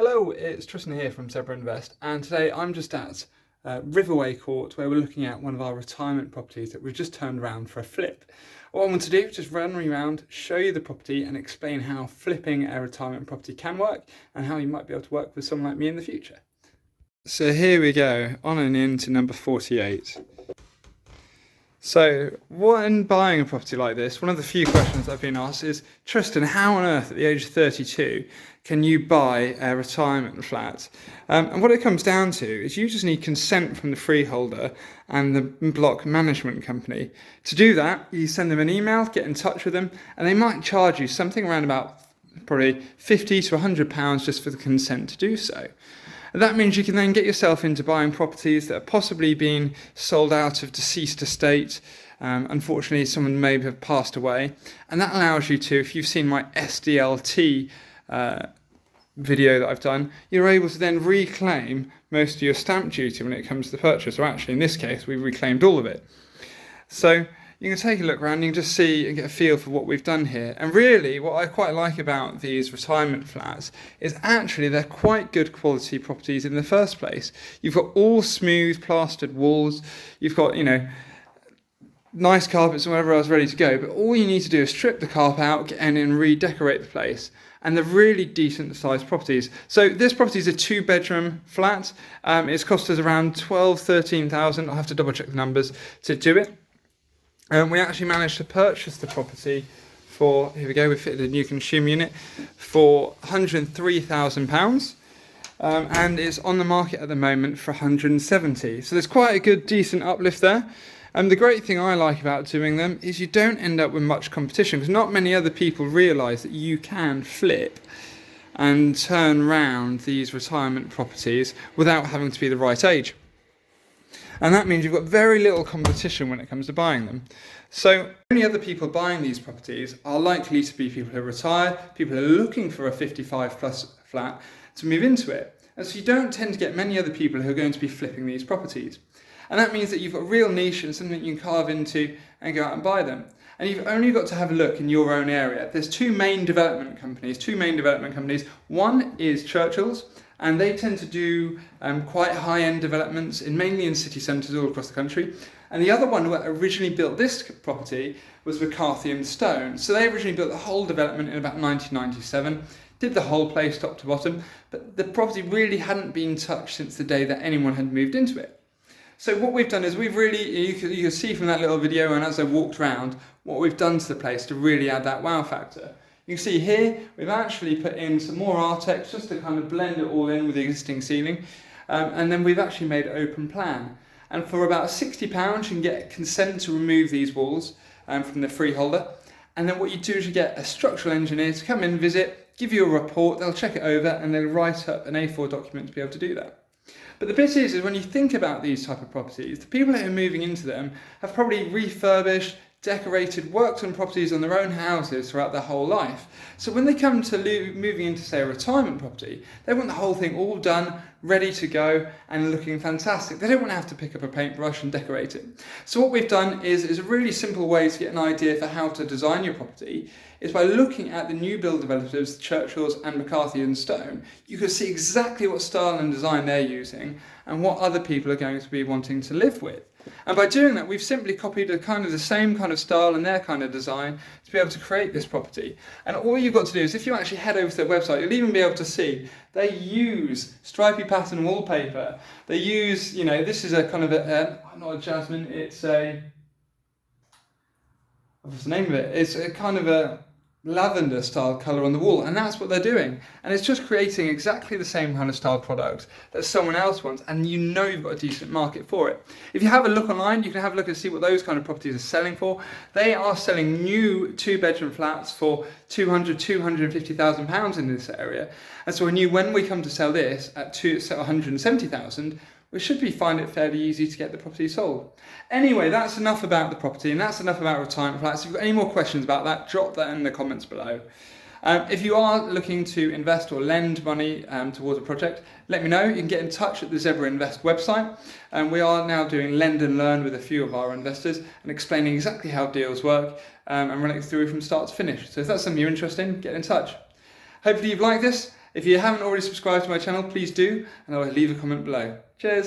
Hello, it's Tristan here from ZebraInvest, and today I'm just at Riverway Court where we're looking at one of our retirement properties that we've just turned around for a flip. What I want to do is just run around, show you the property and explain how flipping a retirement property can work and how you might be able to work with someone like me in the future. So here we go, on and into number 48. So when buying a property like this, one of the few questions I've been asked is, Tristan, how on earth at the age of 32 can you buy a retirement flat? And what it comes down to is you just need consent from the freeholder and the block management company. To do that, you send them an email, get in touch with them, and they might charge you something around about probably £50 to £100 just for the consent to do so. And that means you can then get yourself into buying properties that are possibly being sold out of deceased estate. Unfortunately, someone may have passed away. And that allows you to, if you've seen my SDLT video that I've done, you're able to then reclaim most of your stamp duty when it comes to the purchase. Or actually, in this case, we've reclaimed all of it. So you can take a look around, you can just see and get a feel for what we've done here. And really, what I quite like about these retirement flats is actually they're quite good quality properties in the first place. You've got all smooth plastered walls, you've got, nice carpets and whatever else ready to go, but all you need to do is strip the carpet out, get in and redecorate the place. And they're really decent sized properties. So this property is a 2-bedroom flat. It's cost us around 13,000. I'll have to double check the numbers to do it. We actually managed to purchase the property for, here we go, we fitted a new consumer unit for £103,000, and it's on the market at the moment for 170. So there's quite a good, decent uplift there. And the great thing I like about doing them is you don't end up with much competition, because not many other people realise that you can flip and turn around these retirement properties without having to be the right age. And that means you've got very little competition when it comes to buying them. So only other people buying these properties are likely to be people who retire, people who are looking for a 55 plus flat to move into it. And so you don't tend to get many other people who are going to be flipping these properties. And that means that you've got a real niche and something you can carve into and go out and buy them. And you've only got to have a look in your own area. There's two main development companies. One is Churchills, and they tend to do quite high-end developments, mainly in city centres all across the country. And the other one who originally built this property was McCarthy&Stone. So they originally built the whole development in about 1997, did the whole place top to bottom, but the property really hadn't been touched since the day that anyone had moved into it. So what we've done is we've really, you can see from that little video and as I walked around, what we've done to the place to really add that wow factor. You can see here, we've actually put in some more Artex just to kind of blend it all in with the existing ceiling. And then we've actually made open plan. And for about £60, you can get consent to remove these walls from the freeholder. And then what you do is you get a structural engineer to come in, visit, give you a report, they'll check it over and they'll write up an A4 document to be able to do that. But the bit is when you think about these type of properties, the people that are moving into them have probably refurbished, decorated, worked on properties on their own houses throughout their whole life. So when they come to moving into, say, a retirement property, they want the whole thing all done, ready to go and looking fantastic. They don't want to have to pick up a paintbrush and decorate it. So what we've done is a really simple way to get an idea for how to design your property is by looking at the new build developers, Churchills and McCarthy&Stone. You can see exactly what style and design they're using and what other people are going to be wanting to live with. And by doing that, we've simply copied the same kind of style and their kind of design to be able to create this property. And all you've got to do is, if you actually head over to their website, you'll even be able to see they use stripy pattern wallpaper. They use, this is a kind of not a jasmine, it's what's the name of it? It's a kind of a lavender style colour on the wall, and that's what they're doing. And it's just creating exactly the same kind of style product that someone else wants, and you've got a decent market for it. If you have a look online, you can have a look and see what those kind of properties are selling for. They are selling new 2-bedroom flats for £250,000 in this area. And so when we come to sell this at £170,000, we should find it fairly easy to get the property sold. Anyway, that's enough about the property and that's enough about retirement flats. If you've got any more questions about that, drop that in the comments below. If you are looking to invest or lend money towards a project, let me know. You can get in touch at the ZebraInvest website. We are now doing lend and learn with a few of our investors and explaining exactly how deals work and running it through from start to finish. So if that's something you're interested in, get in touch. Hopefully you've liked this. If you haven't already subscribed to my channel, please do, and I'll leave a comment below. Cheers.